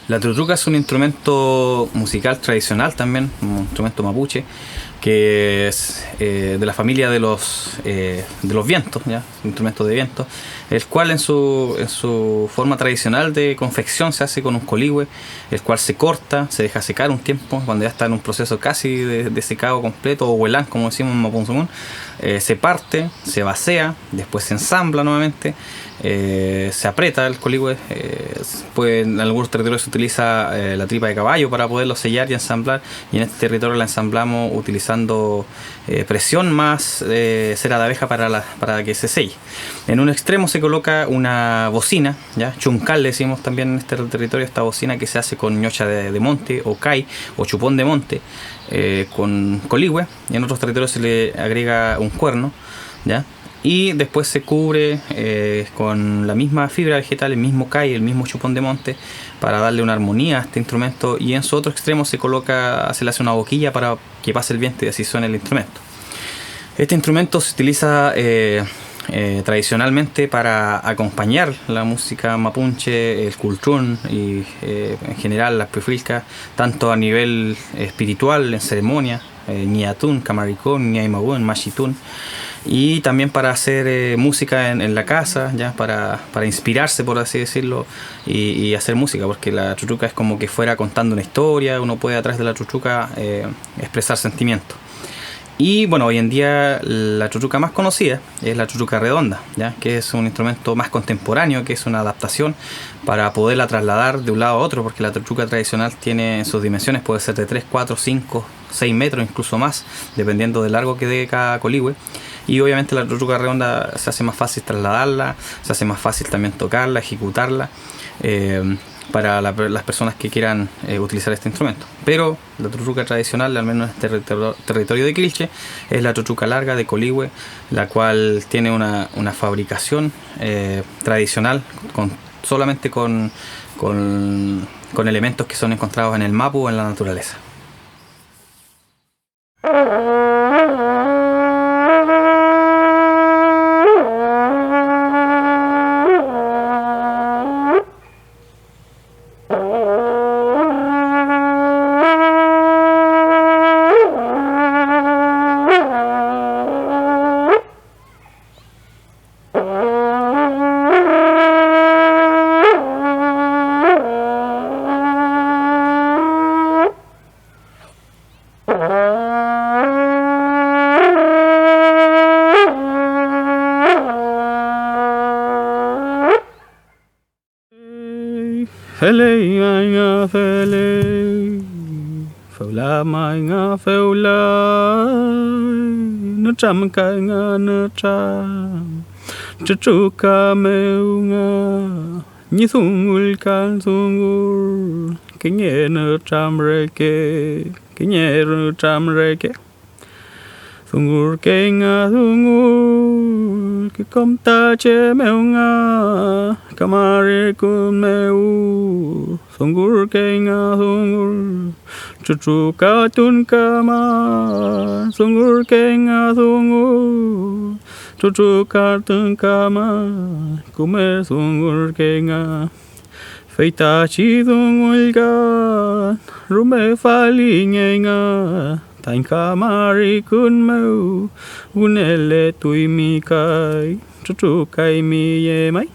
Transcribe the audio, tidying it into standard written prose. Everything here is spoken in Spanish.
La trutruca es un instrumento musical tradicional también, un instrumento mapuche, que es de la familia de los vientos, ¿ya? Un instrumento de viento, el cual en su forma tradicional de confección se hace con un coligüe, el cual se corta, se deja secar un tiempo, cuando ya está en un proceso casi de secado completo, o huelán, como decimos en Mapuzungún, se parte, se vacía, después se ensambla nuevamente, se aprieta el coligüe, pues en algunos territorios se utiliza la tripa de caballo para poderlo sellar y ensamblar, y en este territorio la ensamblamos utilizando presión más cera de abeja para que se selle. En un extremo se coloca una bocina, ¿ya? Chuncal le decimos también en este territorio, esta bocina que se hace con ñocha de monte o cay o chupón de monte, con coligüe, y en otros territorios se le agrega un cuerno, ¿ya? Y después se cubre con la misma fibra vegetal, el mismo cay, el mismo chupón de monte, para darle una armonía a este instrumento, y en su otro extremo se le hace una boquilla para que pase el viento y así suene el instrumento. Este instrumento se utiliza tradicionalmente para acompañar la música mapuche, el cultrún y en general las pefilcas, tanto a nivel espiritual, en ceremonia, ñatún, camaricón, ñaimagún, machitún, y también para hacer música en la casa, ya para inspirarse, por así decirlo, y hacer música, porque la trutruca es como que fuera contando una historia, uno puede a través de la trutruca expresar sentimientos. Y bueno, hoy en día la trutruca más conocida es la trutruca redonda, ¿ya? Que es un instrumento más contemporáneo, que es una adaptación para poderla trasladar de un lado a otro, porque la trutruca tradicional tiene sus dimensiones, puede ser de 3, 4, 5, 6 metros, incluso más, dependiendo del largo que dé cada coligüe. Y obviamente la trutruca redonda se hace más fácil trasladarla, se hace más fácil también tocarla, ejecutarla, para las personas que quieran utilizar este instrumento. Pero la trutruca tradicional, al menos en este territorio de Quilche, es la trutruca larga de coligüe, la cual tiene una fabricación tradicional solamente con elementos que son encontrados en el mapu o en la naturaleza. Phê mai nga phê phâu la mai nga phâu la nó trăm cái nga nó trăm chú chú ca mèo nga như sungul can sungul cái nhẹ nó trăm cái nhẹ nó trăm reke sungur ke nga sungur ke kom ta che meo nga kamare kun meu sungur ke nga sungur chu chu ka tun kama sungur ke nga sungur chu chu ka tun kama kume sungur ke nga feita chi sungur ga rume fali nga Thành kamari kun mau unele tui mi kai chu chu kai mi ye mai